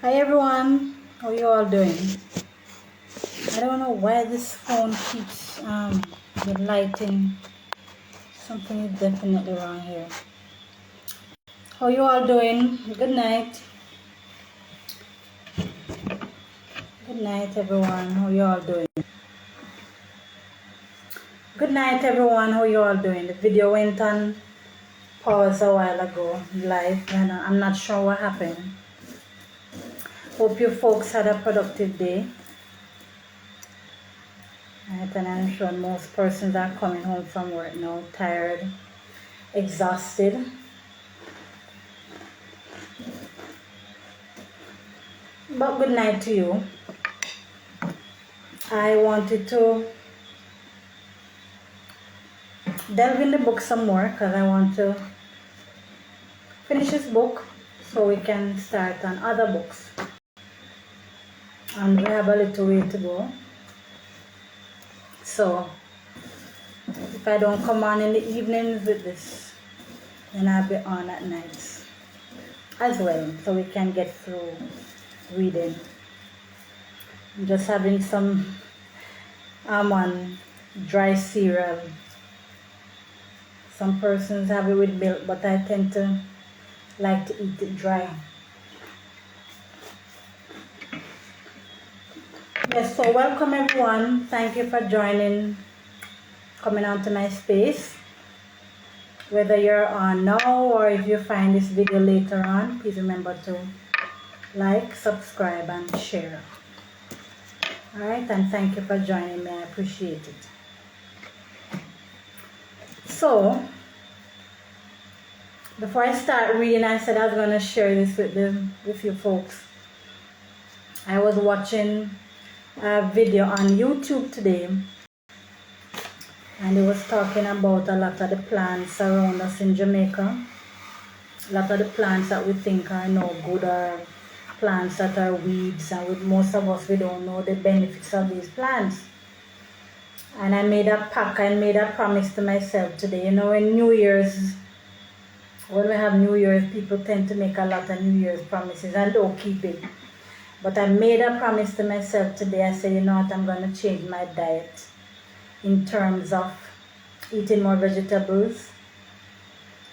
Hi everyone, how you all doing? I don't know why this phone keeps the lighting. Something is definitely wrong here. How you all doing? Good night. Good night everyone. How you all doing? Good night everyone. How you all doing? The video went on pause a while ago live and I'm not sure what happened. Hope you folks had a productive day. Right, and I'm sure most persons are coming home from work now tired, exhausted. But good night to you. I wanted to delve in the book some more because I want to finish this book so we can start on other books. And we have a little way to go. So if I don't come on in the evenings with this, then I'll be on at nights as well so we can get through reading. I'm just having some almond dry cereal. Some persons have it with milk, but I tend to like to eat it dry. Yes, so welcome everyone. Thank you for joining, coming onto my space. Whether you're on now or if you find this video later on, please remember to like, subscribe, and share. Alright, and thank you for joining me. I appreciate it. So, before I start reading, I said I was going to share this with you folks. I was watching a video on YouTube today, and it was talking about a lot of the plants around us in Jamaica. A lot of the plants that we think are no good are plants that are weeds, and most of us, we don't know the benefits of these plants. And I made a pact and made a promise to myself today. You know, when we have New Year's, people tend to make a lot of New Year's promises and don't keep it. But I made a promise to myself today. I said, you know what, I'm going to change my diet in terms of eating more vegetables,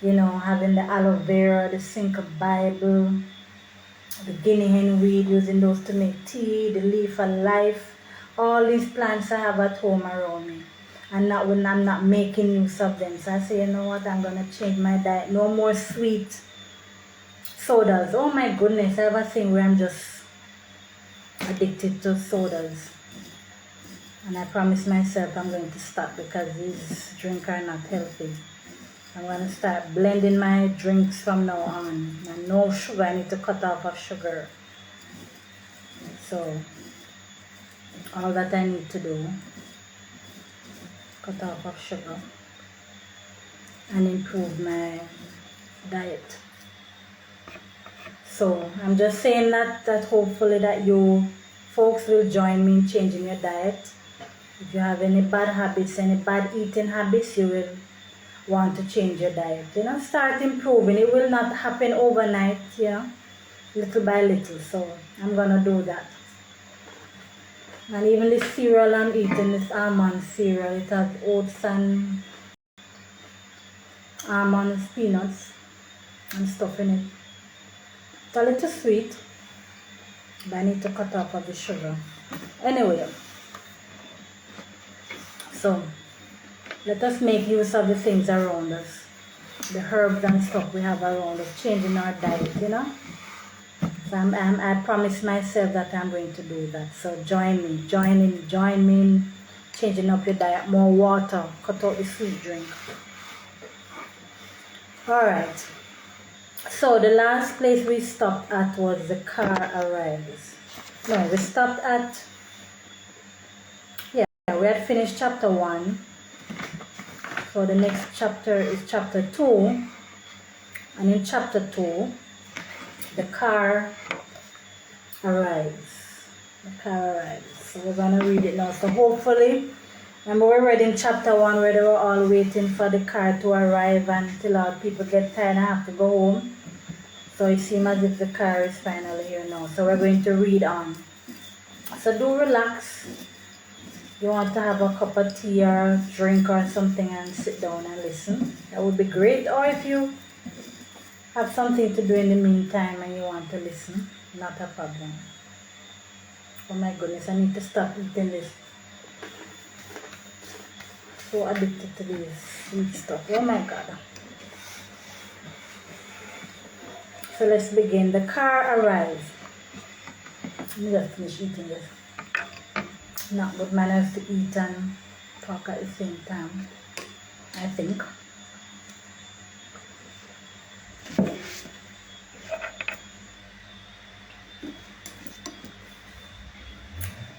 you know, having the aloe vera, the Cinca Bible, the guinea hen weed, using those to make tea, the leaf of life, all these plants I have at home around me. And not when I'm not making use of them. So I say, you know what, I'm going to change my diet. No more sweet sodas. Oh my goodness, I have a thing where I'm just addicted to sodas. And I promised myself I'm going to stop because these drinks are not healthy. I'm going to start blending my drinks from now on. And no sugar, I need to cut off of sugar. So, all that I need to do, cut off of sugar and improve my diet. So, I'm just saying that hopefully that you folks will join me in changing your diet. If you have any bad habits, any bad eating habits, you will want to change your diet. You know, start improving. It will not happen overnight, you know, little by little. So I'm gonna do that. And even this cereal I'm eating, this almond cereal, it has oats and almonds, peanuts and stuff in it. It's a little sweet, but I need to cut off of the sugar. Anyway, so let us make use of the things around us, the herbs and stuff we have around us, changing our diet, you know. So I promised myself that I'm going to do that. So join me in changing up your diet, more water, cut out the sweet drink. Alright, so the last place we stopped at was the car arrives. No, we stopped at, yeah, we had finished chapter 1. So the next chapter is chapter 2, and in chapter 2, the car arrives. The car arrives. So we're going to read it now. So hopefully, remember we read in chapter 1 where they were all waiting for the car to arrive until all people get tired and have to go home. So it seems as if the car is finally here now. So we're going to read on. So do relax. You want to have a cup of tea or drink or something and sit down and listen. That would be great. Or if you have something to do in the meantime and you want to listen, not a problem. Oh my goodness, I need to stop eating this. So addicted to this sweet stuff. Oh my God. So let's begin. The car arrives. Let me just finish eating this. Not good manners to eat and talk at the same time, I think.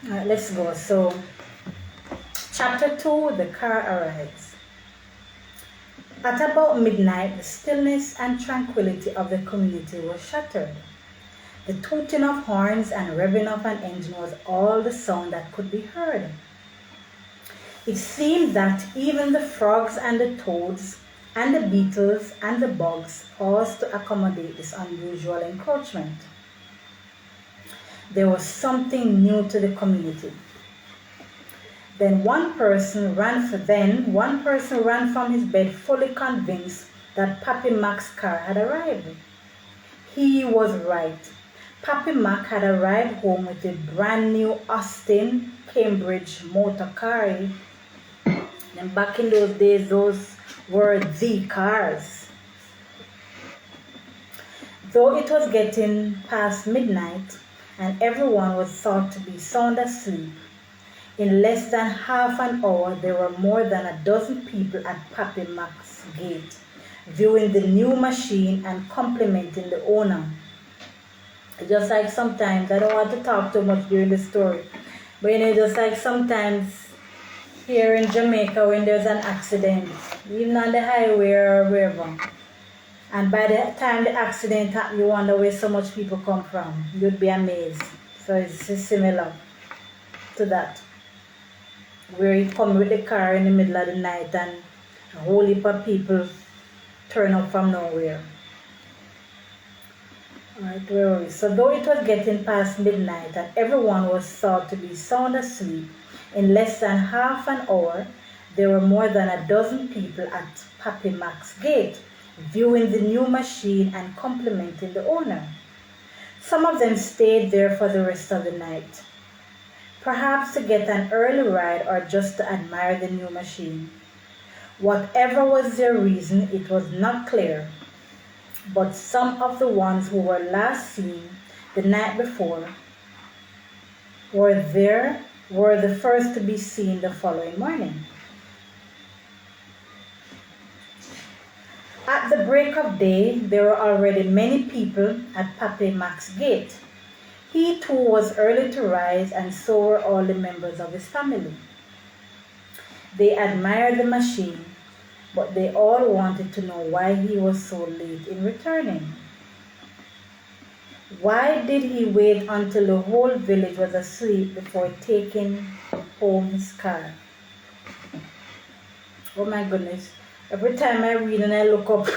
Alright, let's go. So, chapter 2, the car arrives. At about midnight, the stillness and tranquility of the community was shattered. The tooting of horns and revving of an engine was all the sound that could be heard. It seemed that even the frogs and the toads and the beetles and the bugs paused to accommodate this unusual encroachment. There was something new to the community. Then one person ran from his bed fully convinced that Pappy Mac's car had arrived. He was right. Pappy Mac had arrived home with a brand new Austin Cambridge motor car. And back in those days, those were the cars. Though it was getting past midnight and everyone was thought to be sound asleep, in less than half an hour there were more than a dozen people at Pappy Mac's gate, viewing the new machine and complimenting the owner. Just like sometimes, I don't want to talk too much during the story, but just like sometimes here in Jamaica when there's an accident, even on the highway or wherever, and by the time the accident happens, you wonder where so much people come from. You'd be amazed. So it's similar to that, where you come with the car in the middle of the night and a whole heap of people turn up from nowhere. Alright, where were we? So though it was getting past midnight and everyone was thought to be sound asleep, in less than half an hour, there were more than a dozen people at Pappy Mac's gate, viewing the new machine and complimenting the owner. Some of them stayed there for the rest of the night, perhaps to get an early ride or just to admire the new machine. Whatever was their reason, it was not clear. But some of the ones who were last seen the night before were the first to be seen the following morning. At the break of day, there were already many people at Pappy Mac's gate. He too was early to rise, and so were all the members of his family. They admired the machine, but they all wanted to know why he was so late in returning. Why did he wait until the whole village was asleep before taking home his car? Oh my goodness. Every time I read and I look up,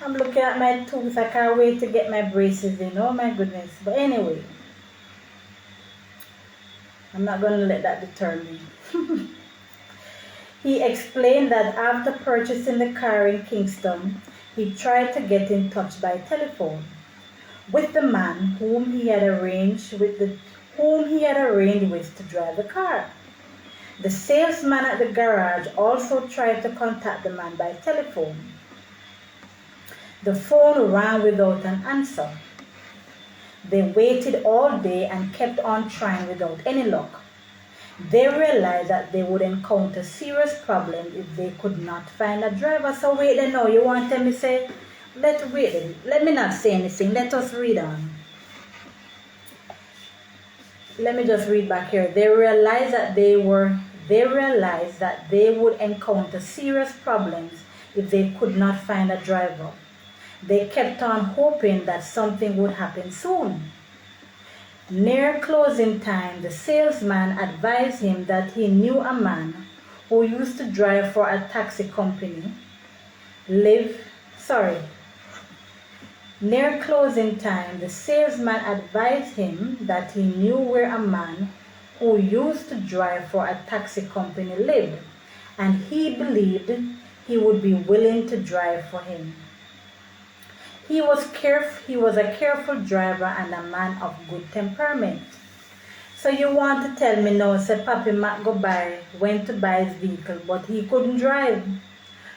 I'm looking at my tooth. I can't wait to get my braces in. Oh my goodness. But anyway, I'm not going to let that deter me. He explained that after purchasing the car in Kingston, he tried to get in touch by telephone with the man whom he had arranged with to drive the car. The salesman at the garage also tried to contact the man by telephone. The phone rang without an answer. They waited all day and kept on trying without any luck. They realized that they would encounter serious problems if they could not find a driver. So wait then now, you want to tell me say, let me not say anything, let us read on. Let me just read back here. They realized that they would encounter serious problems if they could not find a driver. They kept on hoping that something would happen soon. Near closing time, the salesman advised him that he knew a man who used to drive for a taxi company, Near closing time, the salesman advised him that he knew where a man who used to drive for a taxi company lived, and he believed he would be willing to drive for him. He was a careful driver and a man of good temperament. So you want to tell me now, say Papi Mac went to buy his vehicle, but he couldn't drive.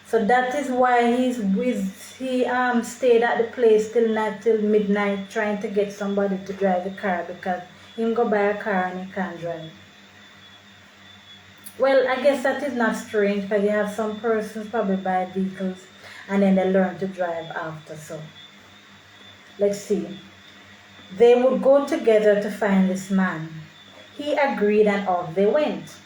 So that is why he stayed at the place till midnight trying to get somebody to drive the car, because he go buy a car and he can't drive. Well, I guess that is not strange, because you have some persons probably buy vehicles and then they learn to drive after. So let's see. They would go together to find this man. He agreed and off they went.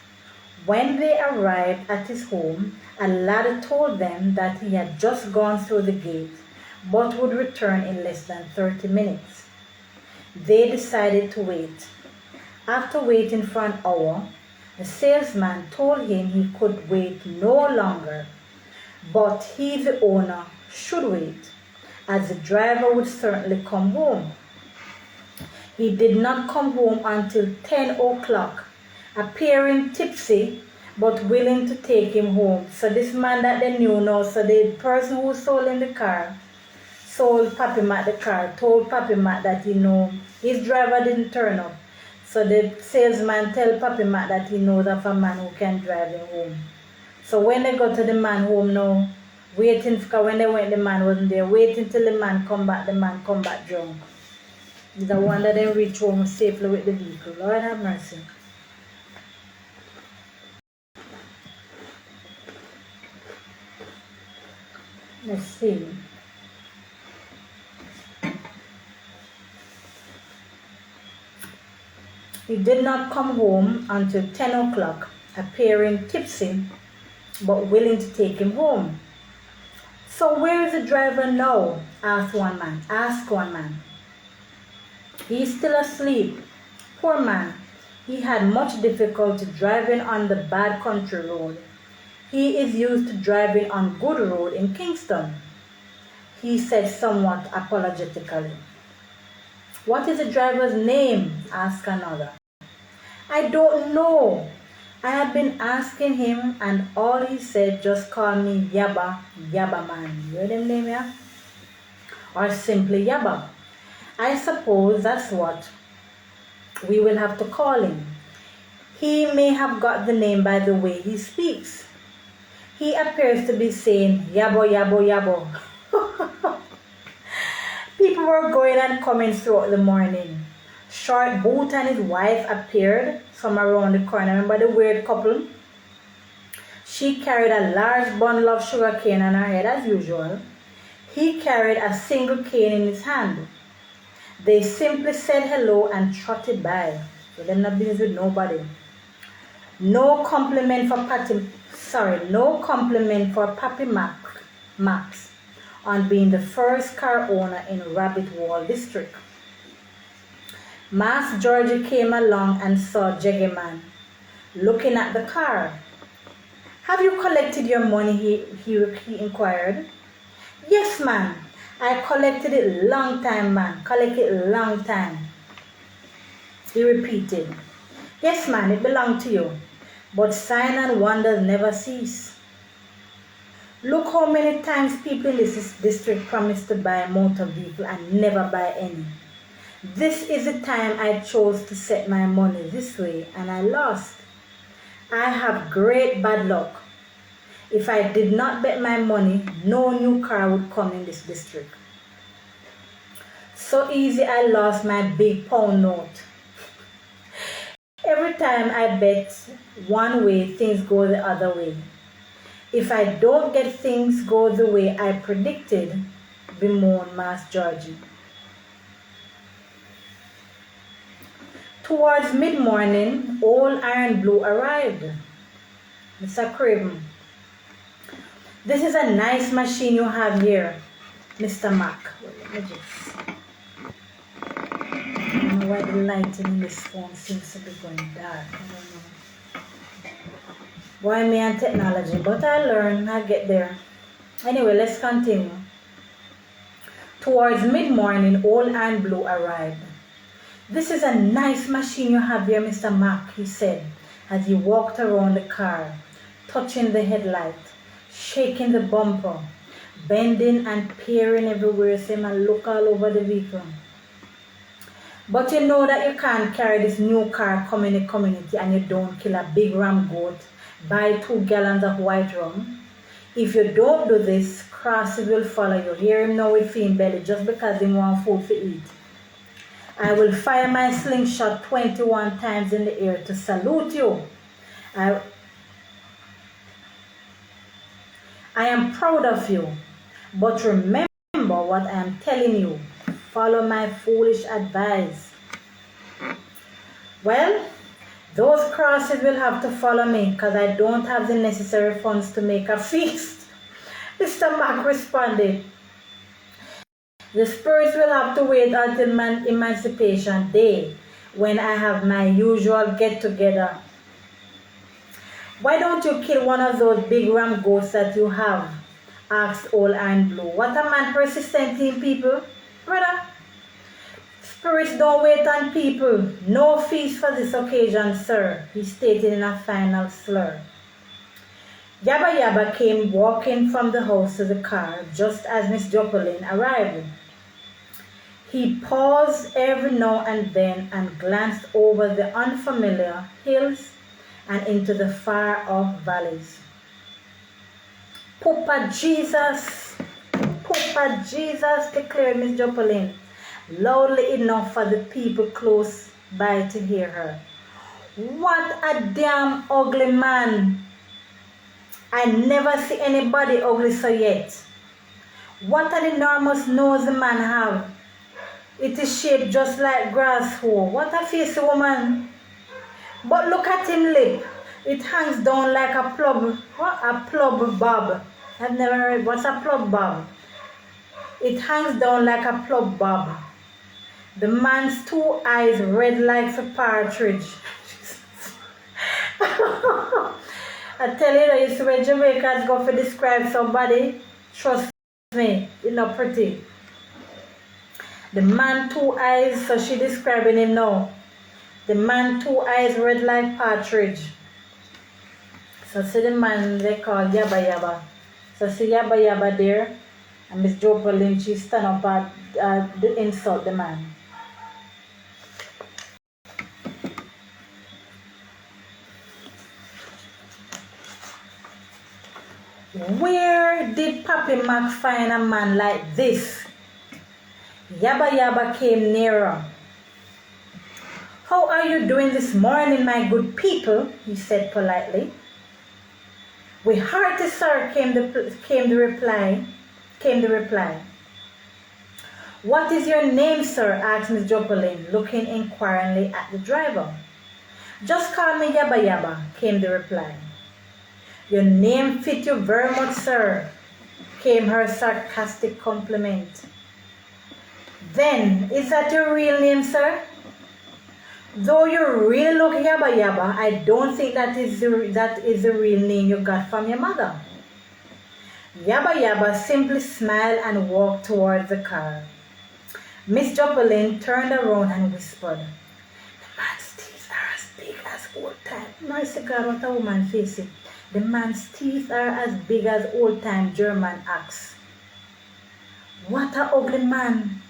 When they arrived at his home, a lad told them that he had just gone through the gate, but would return in less than 30 minutes. They decided to wait. After waiting for an hour, the salesman told him he could wait no longer, but he, the owner, should wait, as the driver would certainly come home. He did not come home until 10 o'clock, appearing tipsy but willing to take him home. So this man that they knew now, so the person who sold him the car, sold Papi Mac the car, told Papi Mac that his driver didn't turn up. So the salesman tell Papi Mac that he knows of a man who can drive him home. So when they got to the man home now, waiting, because when they went the man wasn't there, waiting till the man come back drunk. The one that they reach home safely with the vehicle. Lord have mercy. Let's see. He did not come home until 10 o'clock, appearing tipsy but willing to take him home. So where is the driver now? Asked one man. He is still asleep. Poor man. He had much difficulty driving on the bad country road. He is used to driving on good road in Kingston, he said somewhat apologetically. What is the driver's name? Asked another. I don't know. I have been asking him, and all he said, just call me Yaba man. You hear them name, yeah? Or simply Yaba. I suppose that's what we will have to call him. He may have got the name by the way he speaks. He appears to be saying Yabo, Yabo, Yabo. People were going and coming throughout the morning. Short Boot and his wife appeared from around the corner. Remember the weird couple? She carried a large bundle of sugar cane on her head as usual. He carried a single cane in his hand. They simply said hello and trotted by. So they're not business with nobody. No compliment for Papi Max on being the first car owner in Rabbit Wall District. Mas Georgie came along and saw Jeggy Man looking at the car. Have you collected your money? He inquired. Yes, man. I collected it long time, man. Collected long time. He repeated. Yes, man, it belonged to you. But sign and wonders never cease. Look how many times people in this district promise to buy a motor vehicle and never buy any. This is the time I chose to set my money this way, and I lost. I have great bad luck. If I did not bet my money, no new car would come in this district. So easy I lost my big pound note. Every time I bet one way, things go the other way. If I don't get things go the way I predicted, bemoaned Mas Georgie. Towards mid-morning, old Iron Blue arrived. Mr. Craven, this is a nice machine you have here, Mr. Mac. Let me just... I don't know why the lighting in this phone seems to be going dark. I don't know. Why me and technology? But I learn, I get there. Anyway, let's continue. Towards mid-morning, old Iron Blue arrived. "This is a nice machine you have here, Mr. Mack," he said as he walked around the car, touching the headlight, shaking the bumper, bending and peering everywhere, saying, "Man, look all over the vehicle." "But you know that you can't carry this new car come in the community and you don't kill a big ram goat, buy 2 gallons of white rum. If you don't do this, crosses will follow you." Hear him now with feeling belly just because he want food to eat. "I will fire my slingshot 21 times in the air to salute you. I am proud of you, but remember what I am telling you. Follow my foolish advice." "Well, those crosses will have to follow me because I don't have the necessary funds to make a feast," Mr. Mack responded. "The spirits will have to wait until Emancipation Day when I have my usual get-together." "Why don't you kill one of those big ram goats that you have?" asked old Iron Blue. "What a man persistent in people, brother. Spirits don't wait on people. No feast for this occasion, sir," he stated in a final slur. Yabba Yabba came walking from the house to the car just as Miss Joplin arrived. He paused every now and then and glanced over the unfamiliar hills and into the far-off valleys. "Papa Jesus! Papa Jesus!" declared Miss Joplin, loudly enough for the people close by to hear her. "What a damn ugly man! I never see anybody ugly so yet. What an enormous nose the man have. It is shaped just like grasshopper. What a face, woman. But look at him lip. It hangs down like a plug. What? A plug bob. I've never heard. What's a plug bob? It hangs down like a plug bob. The man's 2 eyes red like a partridge." I tell you that it's when Jamaicans go to describe somebody, trust me, it's not pretty. The man 2 eyes, so she describing him now. The man 2 eyes red like partridge. So see the man they call Yabba Yabba. So see Yabba Yabba there, and Miss Joplin, she stand up at the insult the man. "Where did Pappy Mac find a man like this?" Yabba Yabba came nearer. "How are you doing this morning, my good people?" he said politely. "We hearty, sir," came the reply. "What is your name, sir?" asked Miss Joplin, looking inquiringly at the driver. "Just call me Yabba Yabba," came the reply. "Your name fit you very much, sir," came her sarcastic compliment. "Then, is that your real name, sir? Though you really look Yabba Yabba, I don't think that is the real name you got from your mother." Yabba Yabba simply smiled and walked towards the car. Miss Joplin turned around and whispered, "The man's teeth are as big as old time." Mercy God, what a woman face it. "The man's teeth are as big as old-time German axe." "What a ugly man!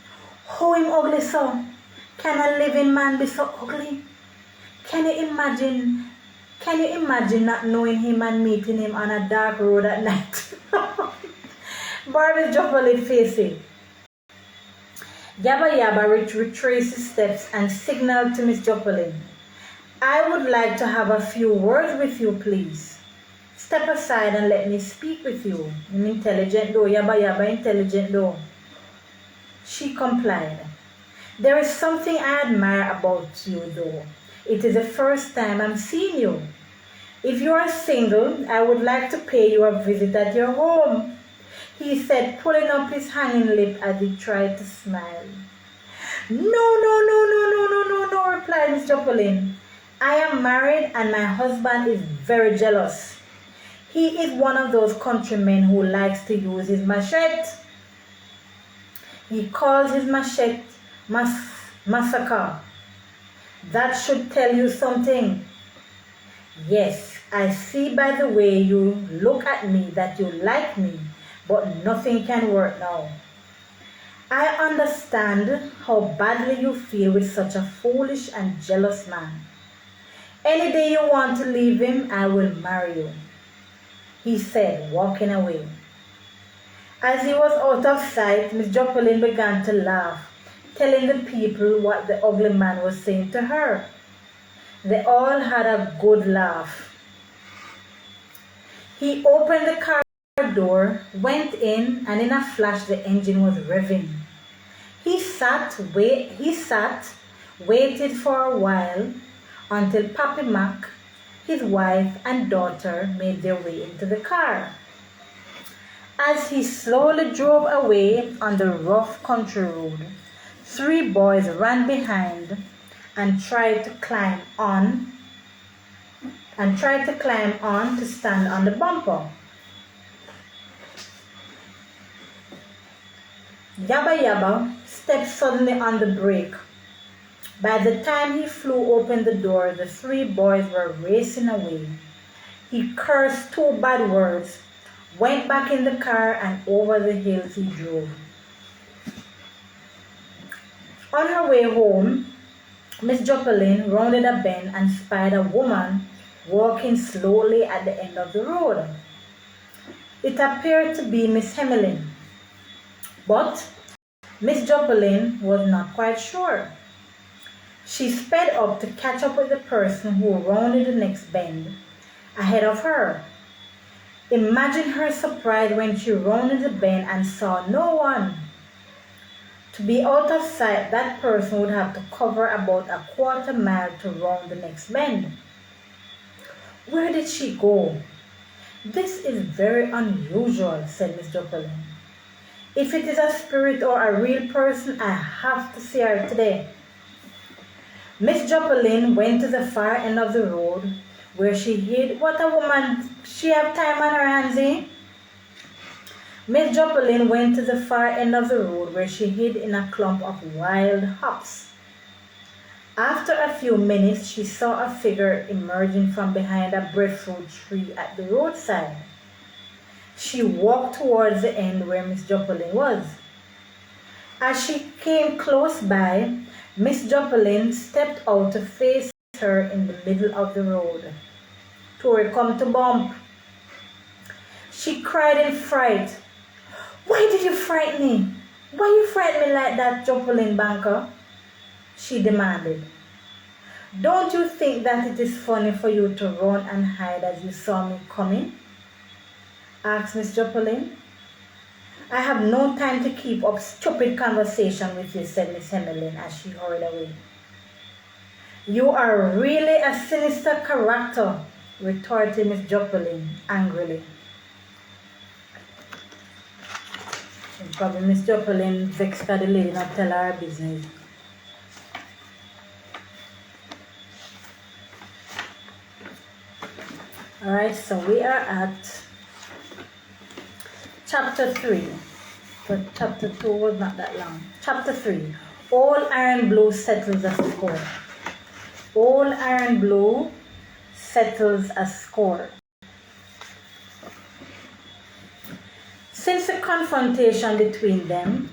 How him ugly so? Can a living man be so ugly? Can you imagine not knowing him and meeting him on a dark road at night?" Barbie Joplin faced it. Yabba Yabba retraced his steps and signaled to Miss Joplin. "I would like to have a few words with you, please. Step aside and let me speak with you." I'm intelligent though, Yabba Yabba intelligent though. She complied. "There is something I admire about you though. It is the first time I'm seeing you. If you are single, I would like to pay you a visit at your home," he said, pulling up his hanging lip as he tried to smile. "No, no, no, no, no, no, no, no," replied Miss Joplin. "I am married and my husband is very jealous. He is one of those countrymen who likes to use his machete. He calls his machete massacre. That should tell you something. Yes, I see by the way you look at me that you like me, but nothing can work now. I understand how badly you feel with such a foolish and jealous man. Any day you want to leave him, I will marry you, he said, walking away. As he was out of sight, Miss Joplin began to laugh, telling the people what the ugly man was saying to her. They all had a good laugh. He opened the car door, went in, and in a flash the engine was revving. He sat, waited for a while until Pappy Mac, his wife, and daughter made their way into the car. As he slowly drove away on the rough country road, 3 boys ran behind and tried to climb on to stand on the bumper. Yabba Yabba stepped suddenly on the brake. By the time he flew open the door, the 3 boys were racing away. He cursed 2 bad words, went back in the car, and over the hills he drove. On her way home, Miss Joplin rounded a bend and spied a woman walking slowly at the end of the road. It appeared to be Miss Hemelin, but Miss Joplin was not quite sure. She sped up to catch up with the person who rounded the next bend ahead of her. Imagine her surprise when she rounded the bend and saw no one. To be out of sight, that person would have to cover about a quarter mile to round the next bend. Where did she go? This is very unusual, said Miss Joplin. If it is a spirit or a real person, I have to see her today. Miss Joplin went to the far end of the road where she hid. What a woman, she have time on her hands, eh? Miss Joplin went to the far end of the road where she hid in a clump of wild hops. After a few minutes, she saw a figure emerging from behind a breadfruit tree at the roadside. She walked towards the end where Miss Joplin was. As she came close by, Miss Joplin stepped out to face her in the middle of the road. Tori come to bump. She cried in fright. Why did you frighten me? Why you frighten me like that, Joplin Banker? She demanded. Don't you think that it is funny for you to run and hide as you saw me coming? Asked Miss Joplin. I have no time to keep up stupid conversation with you, said Miss Hemelin as she hurried away. You are really a sinister character, retorted Miss Joplin angrily. Probably Miss Joplin vexed that the lady not tell her business. Alright, so we are at Chapter 3. But Chapter 2 was not that long. Chapter 3. Old Iron Blue settles a score. Old Iron Blue settles a score. Since the confrontation between them,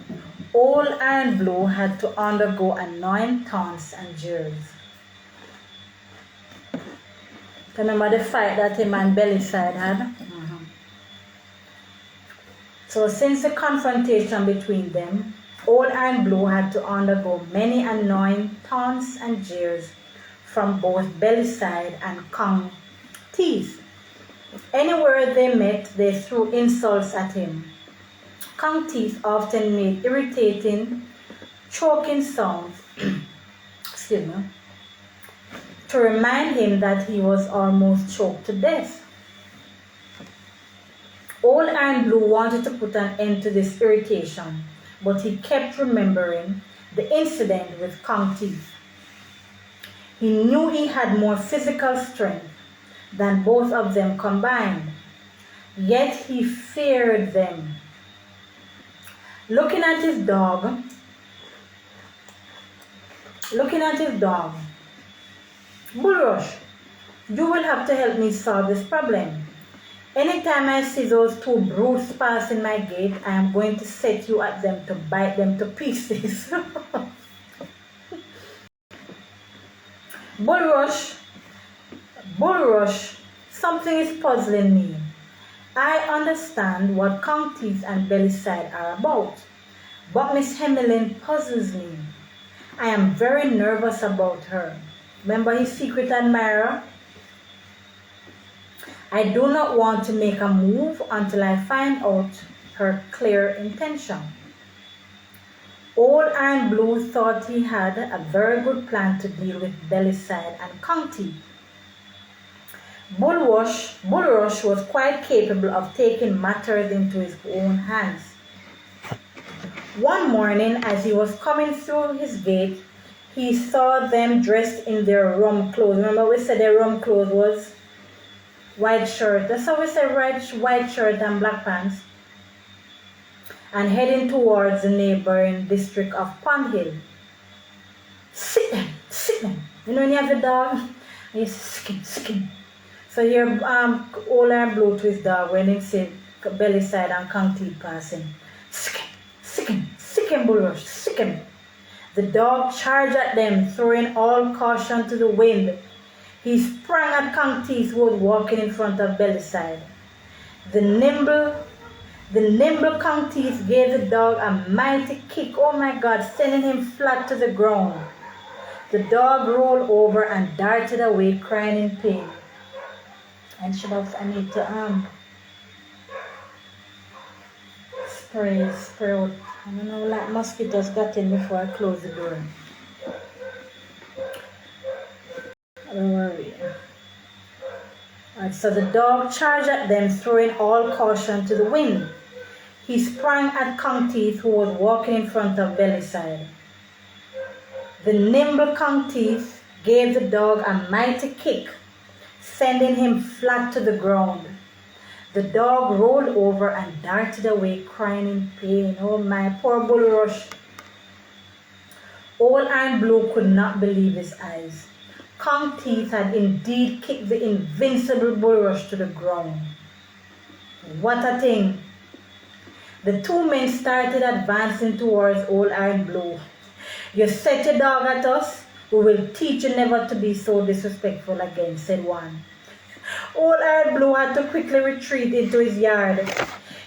Old Iron Blue had to undergo annoying taunts and jeers. Remember the fight that him and Bellyside had? So since the confrontation between them, Old Iron Blue had to undergo many annoying taunts and jeers from both Bellyside and Kong Teeth. Anywhere they met, they threw insults at him. Kong Teeth often made irritating, choking sounds to remind him that he was almost choked to death. Old Iron Blue wanted to put an end to this irritation, but he kept remembering the incident with Kong Teeth. He knew he had more physical strength than both of them combined, yet he feared them. looking at his dog, Bulrush, you will have to help me solve this problem. Anytime I see those two brutes passing my gate, I am going to set you at them to bite them to pieces. Bulrush, something is puzzling me. I understand what Counties and Bellyside are about, but Miss Hemmeline puzzles me. I am very nervous about her. Remember his secret admirer? I do not want to make a move until I find out her clear intention. Old Iron Blue thought he had a very good plan to deal with Bellyside and County. Bulrush was quite capable of taking matters into his own hands. One morning, as he was coming through his gate, he saw them dressed in their rum clothes. Remember we said their rum clothes was white shirt. That's how we say white shirt and black pants. And heading towards the neighboring district of Pond Hill. Sit them. You know when you have the dog, and you say, sick him. So here, Old Iron Blue to his dog when he said Bellyside and County passing. Sick him, Bulrush, sick him. The dog charged at them, throwing all caution to the wind. He sprang at Counties, who was walking in front of Bellyside. The nimble Counties gave the dog a mighty kick, oh my God, sending him flat to the ground. The dog rolled over and darted away, crying in pain. I need to spray out. I don't know, like mosquitoes got in before I close the door. Don't worry. Alright, so the dog charged at them, throwing all caution to the wind. He sprang at Counties, who was walking in front of Bellyside. The nimble Counties gave the dog a mighty kick, sending him flat to the ground. The dog rolled over and darted away, crying in pain. Oh my, poor Bulrush. Old Iron Blue could not believe his eyes. Counties had indeed kicked the invincible Bulrush to the ground. What a thing! The two men started advancing towards Old Iron Blue. You set your dog at us, we will teach you never to be so disrespectful again, said one. Old Iron Blue had to quickly retreat into his yard.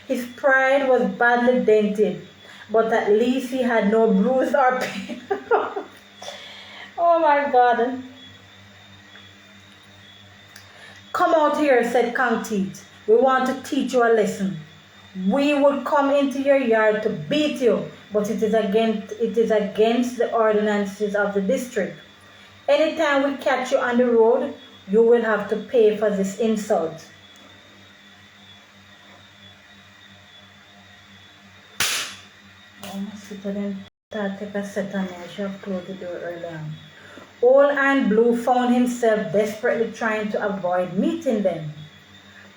His pride was badly dented, but at least he had no bruise or pain. Oh my God. Come out here, said Counties. We want to teach you a lesson. We would come into your yard to beat you, but it is against the ordinances of the district. Anytime we catch you on the road, you will have to pay for this insult. Old Iron Blue found himself desperately trying to avoid meeting them.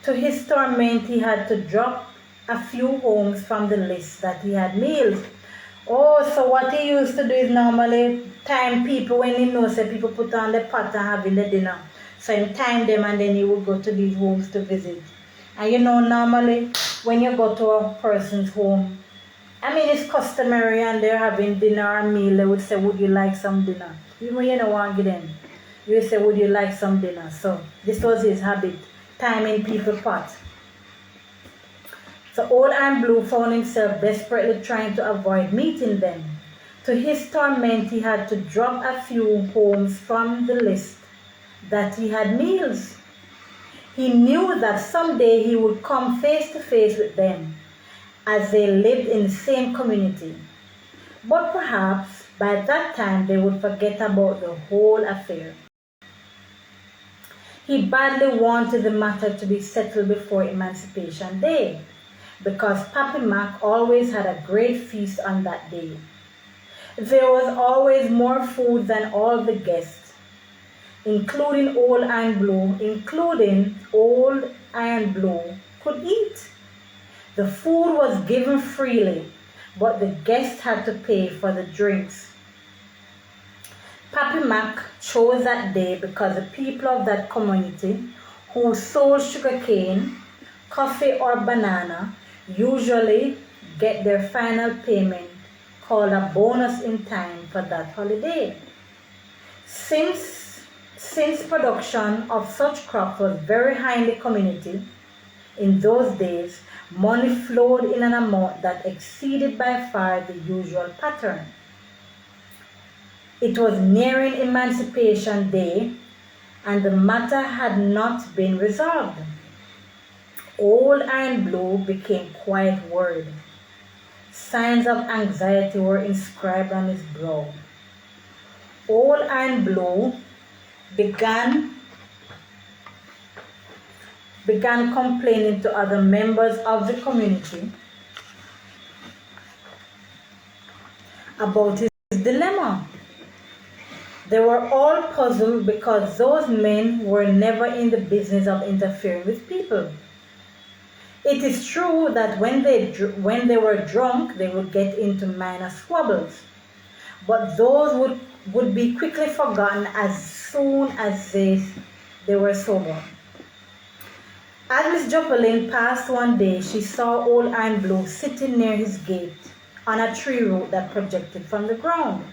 To his torment, he had to drop a few homes from the list that he had meals. Oh, so what he used to do is normally time people when he knows that people put on the pot and having the dinner. So he time them and then he would go to these homes to visit. And you know, normally when you go to a person's home, I mean it's customary and they're having dinner or meal, they would say, would you like some dinner? Even when you don't want to get in, you would say, would you like some dinner? So this was his habit, timing people pot. So Old Iron Blue found himself desperately trying to avoid meeting them. To his torment, he had to drop a few homes from the list that he had meals. He knew that someday he would come face to face with them as they lived in the same community. But perhaps by that time they would forget about the whole affair. He badly wanted the matter to be settled before Emancipation Day, because Pappy Mac always had a great feast on that day. There was always more food than all the guests, including Old Iron Blue, could eat. The food was given freely, but the guests had to pay for the drinks. Papi Mac chose that day because the people of that community who sold sugarcane, coffee or banana usually get their final payment called a bonus in time for that holiday. Since production of such crops was very high in the community, in those days, money flowed in an amount that exceeded by far the usual pattern. It was nearing Emancipation Day, and the matter had not been resolved. Old Iron Blue became quite worried. Signs of anxiety were inscribed on his brow. Old Iron Blue began complaining to other members of the community about his dilemma. They were all puzzled because those men were never in the business of interfering with people. It is true that when they were drunk, they would get into minor squabbles, but those would be quickly forgotten as soon as they were sober. As Miss Jopalin passed one day, she saw Old Iron Blue sitting near his gate on a tree root that projected from the ground.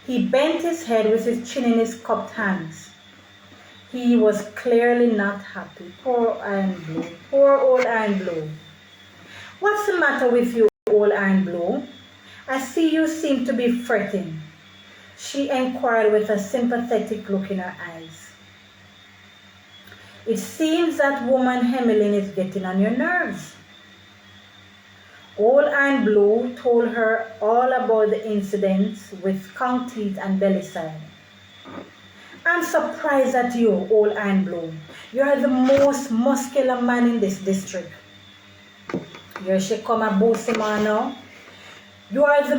He bent his head with his chin in his cupped hands. He was clearly not happy. Poor Iron Blue. Poor Old Iron Blue. What's the matter with you, Old Iron Blue? I see you seem to be fretting, she inquired with a sympathetic look in her eyes. It seems that woman Emmeline is getting on your nerves. Old Iron Blue told her all about the incidents with skunk teeth and belly side. I'm surprised at you, Old Iron Blue. You are the most muscular man in this district. Here she come a boasting man now. You are the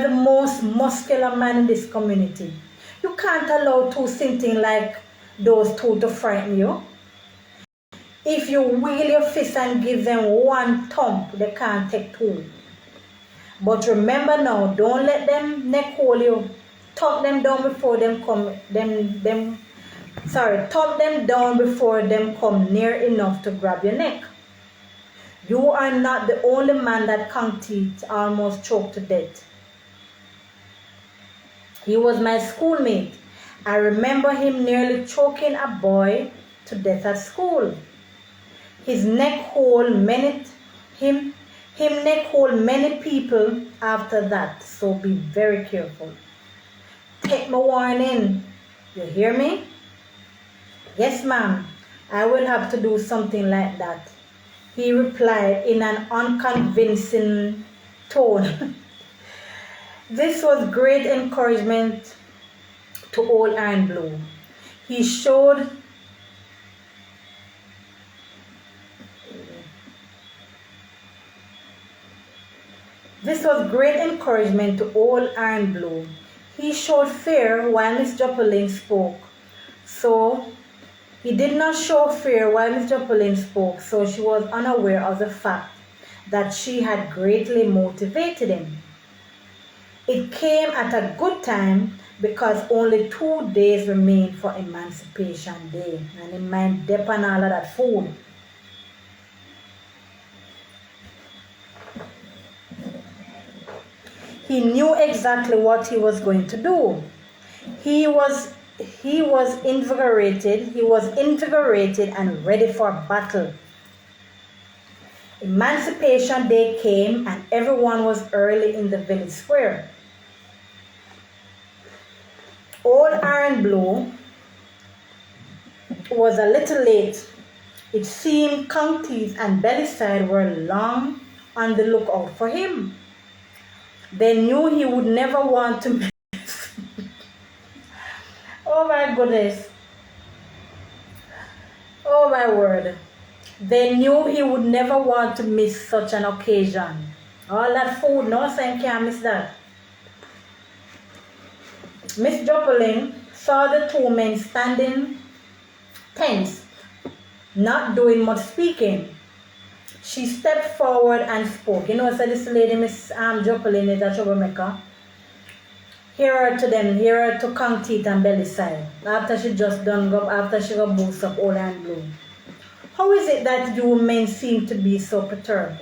most muscular man in this community. You can't allow two sinting like those two to frighten you. If you wheel your fist and give them one thump, they can't take two. But remember now, don't let them neck hold you. Thump them down before them come thump them down before them come near enough to grab your neck. You are not the only man that skunk teeth almost choked to death. He was my schoolmate. I remember him nearly choking a boy to death at school. His neck hold many people after that, so be very careful. Take my warning. You hear me? Yes, ma'am. I will have to do something like that, he replied in an unconvincing tone. This was great encouragement to Old Iron Blue. This was great encouragement to Old Iron Blue. He showed fear while Miss Jopalin spoke. He did not show fear while Miss Jopalin spoke, so she was unaware of the fact that she had greatly motivated him. It came at a good time because only 2 days remained for Emancipation Day, and in mind dip and all of that food. He knew exactly what he was going to do. He was invigorated and ready for battle. Emancipation Day came and everyone was early in the village square. Old Iron Blue was a little late. It seemed skunk teeth and belly side were long on the lookout for him. They knew he would never want to miss. Oh my goodness. Oh my word. They knew he would never want to miss such an occasion. All that food, no son can't miss that. Miss Jopalin saw the two men standing tense, not doing much speaking. She stepped forward and spoke. You know, so this lady, Miss Joplin, is a troublemaker. Hear her to Kong Teeth and Belly Side. After she just done up, after she got boost up Old and Blue. How is it that you men seem to be so perturbed?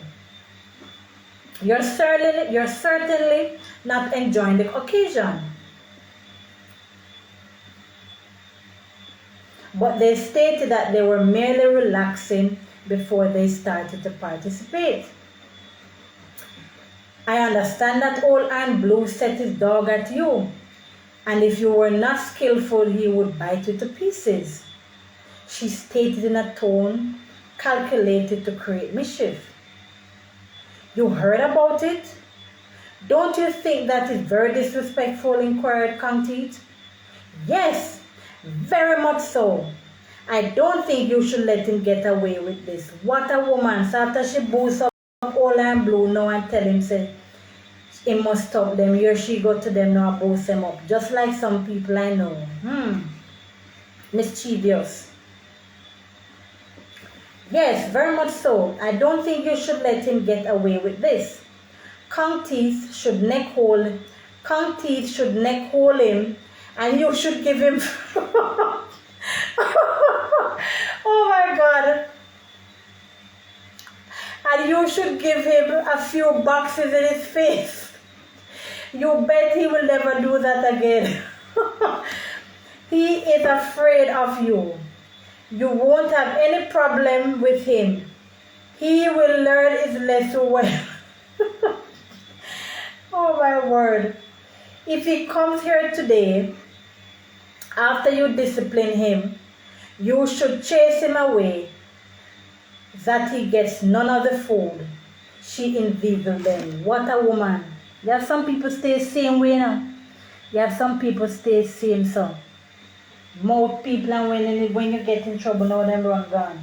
You're certainly not enjoying the occasion. But they stated that they were merely relaxing before they started to participate. I understand that Old and Blue set his dog at you, and if you were not skillful, he would bite you to pieces, she stated in a tone calculated to create mischief. You heard about it? Don't you think that is very disrespectful? Inquired Kong Teeth. Yes, very much so. I don't think you should let him get away with this. What a woman. So after she boosts up Old and Blue now and tell him, say, he must stop them. Here she go to them now and boost them up. Just like some people I know. Mischievous. Yes, very much so. I don't think you should let him get away with this. Kong Teeth should neck hold him, and you should give him oh my God. And you should give him a few boxes in his face. You bet he will never do that again. He is afraid of you. You won't have any problem with him. He will learn his lesson well. Oh my word. If he comes here today, after you discipline him, you should chase him away, that he gets none of the food. She inveigled them. What a woman. You have some people stay same way now. You have some people stay same so. More people, and when you get in trouble, now them run gone.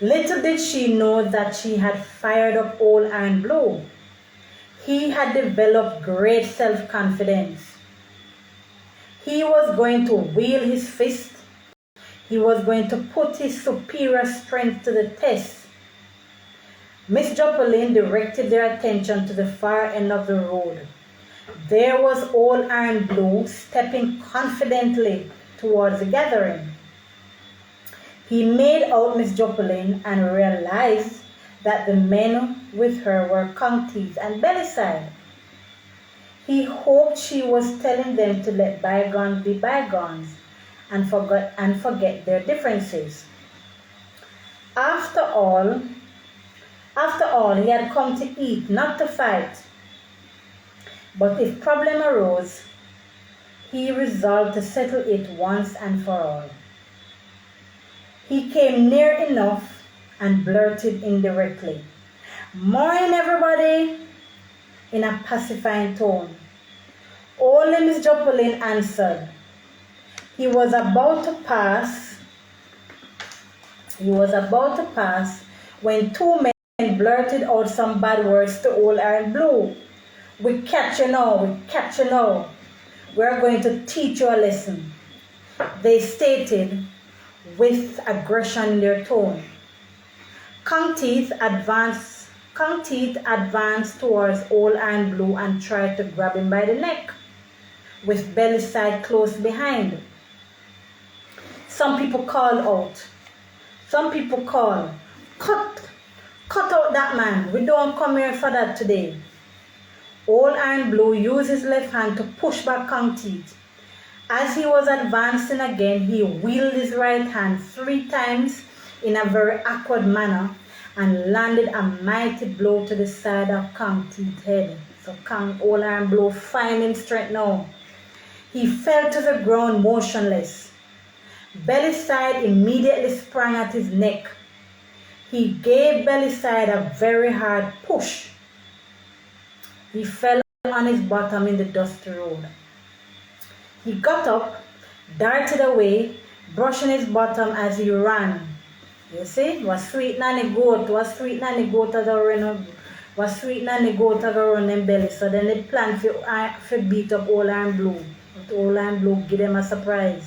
Little did she know that she had fired up Old and Blue. He had developed great self-confidence. He was going to wield his fist. He was going to put his superior strength to the test. Miss Joplin directed their attention to the far end of the road. There was Old and Blue stepping confidently towards the gathering. He made out Miss Joplin and realized that the men with her were Kong Teeth and Belly Side. He hoped she was telling them to let bygones be bygones and forget their differences. After all, he had come to eat, not to fight. But if problem arose, he resolved to settle it once and for all. He came near enough and blurted indirectly, "Morning, everybody," in a pacifying tone. Only Miss Joplin answered. He was about to pass when two men blurted out some bad words to Old and Blue. "We catch you now. We're going to teach you a lesson," they stated with aggression in their tone. Kong Teeth advanced towards Old and Blue and tried to grab him by the neck, with Belly Side close behind. Some people called out. Cut out that man. We don't come here for that today." Old and Blue used his left hand to push back Kong Teeth. As he was advancing again, he wheeled his right hand 3 times in a very awkward manner and landed a mighty blow to the side of Kong Teeth's head. So Old and Blue finding strength now. He fell to the ground motionless. Belly Side immediately sprang at his neck. He gave Belly Side a very hard push. He fell on his bottom in the dusty road. He got up, darted away, brushing his bottom as he ran. You see, was sweet nanny goat as a run in belly. So then they planned to beat up Old and Blue. But Old and Blue give them a surprise.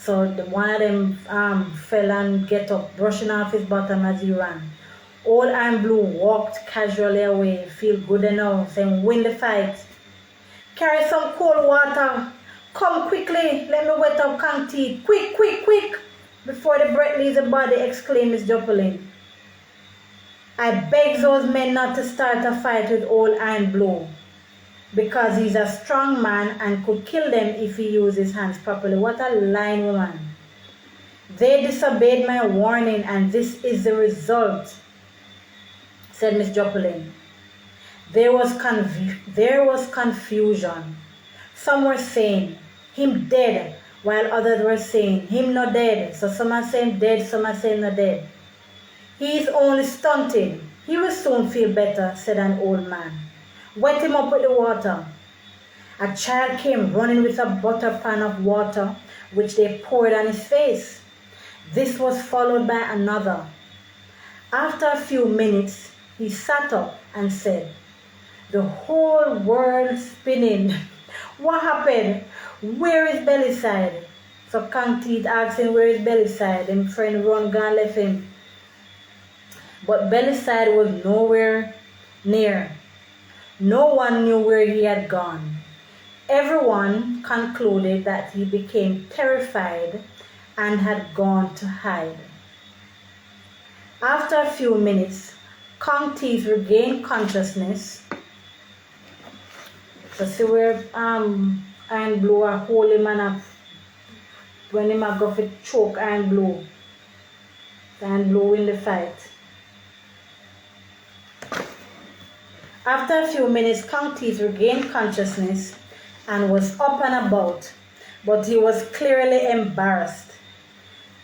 So one of them fell and get up, brushing off his bottom as he ran. Old Iron Blue walked casually away, feel good enough, saying, win the fight. Carry some cold water. Come quickly, let me wet up Kang teeth. Quick, quick, quick. Before the breath leaves the body, exclaimed Miss Joplin. I beg those men not to start a fight with Old Iron Blue, because he's a strong man and could kill them if he used his hands properly. What a lying woman. They disobeyed my warning, and this is the result, said Miss Joplin. There was confusion. Some were saying, him dead, while others were saying, him not dead. So some are saying dead, some are saying not dead. He is only stunting. He will soon feel better, said an old man. Wet him up with the water. A child came running with a butter pan of water, which they poured on his face. This was followed by another. After a few minutes, he sat up and said, the whole world spinning. What happened? Where is Bellyside? So Kang Teeth asked him where is Bellyside. And friend run gone left him. But Bellyside was nowhere near. No one knew where he had gone. Everyone concluded that he became terrified and had gone to hide. After a few minutes, Kang Teeth regained consciousness. So see where Iron Blue a hold him and when him a go for choke Iron Blue. Iron Blue win the fight. After a few minutes, Kang Teeth regained consciousness and was up and about, but he was clearly embarrassed.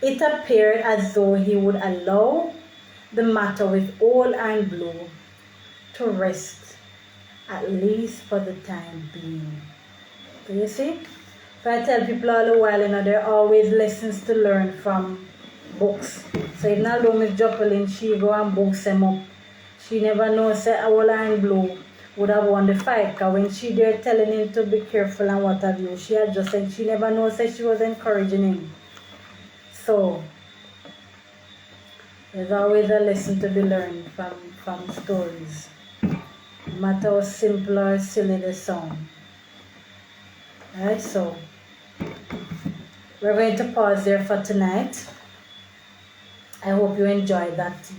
It appeared as though he would allow the matter with Old Iron Blue to rest, at least for the time being. So you see, if I tell people all the while, there are always lessons to learn from books. So even although Miss Joplin, she go and books them up, she never knows that Old Iron Blue would have won the fight, because when she there telling him to be careful and what have you, she had just said she never knows that she was encouraging him. So there's always a lesson to be learned from stories, no matter how simple or silly they sound. Alright, so we're going to pause there for tonight. I hope you enjoyed that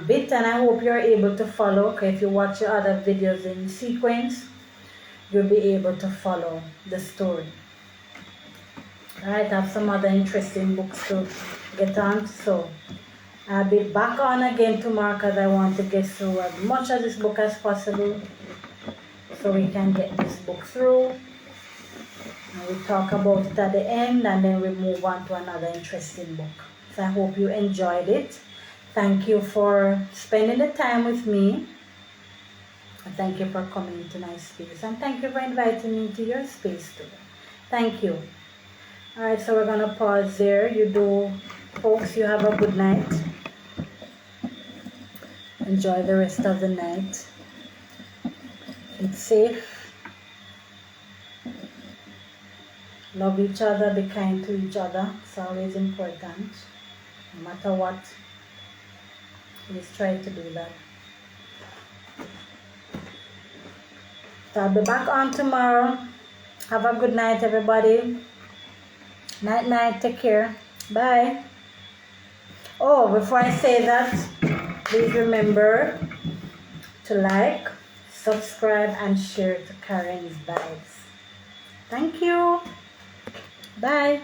bit, and I hope you're able to follow. Okay, if you watch your other videos in sequence, you'll be able to follow the story. Alright, I have some other interesting books to get on, so I'll be back on again tomorrow because I want to get through as much of this book as possible so we can get this book through. And we talk about it at the end, and then we move on to another interesting book. So I hope you enjoyed it. Thank you for spending the time with me. And thank you for coming to my space. And thank you for inviting me to your space too. Thank you. Alright, so we're going to pause there. You do, folks, you have a good night. Enjoy the rest of the night. It's safe. Love each other, be kind to each other. It's always important. No matter what, please try to do that. So I'll be back on tomorrow. Have a good night, everybody. Night, night. Take care. Bye. Oh, before I say that, please remember to like, subscribe, and share to Karen's Vibes. Thank you. Bye.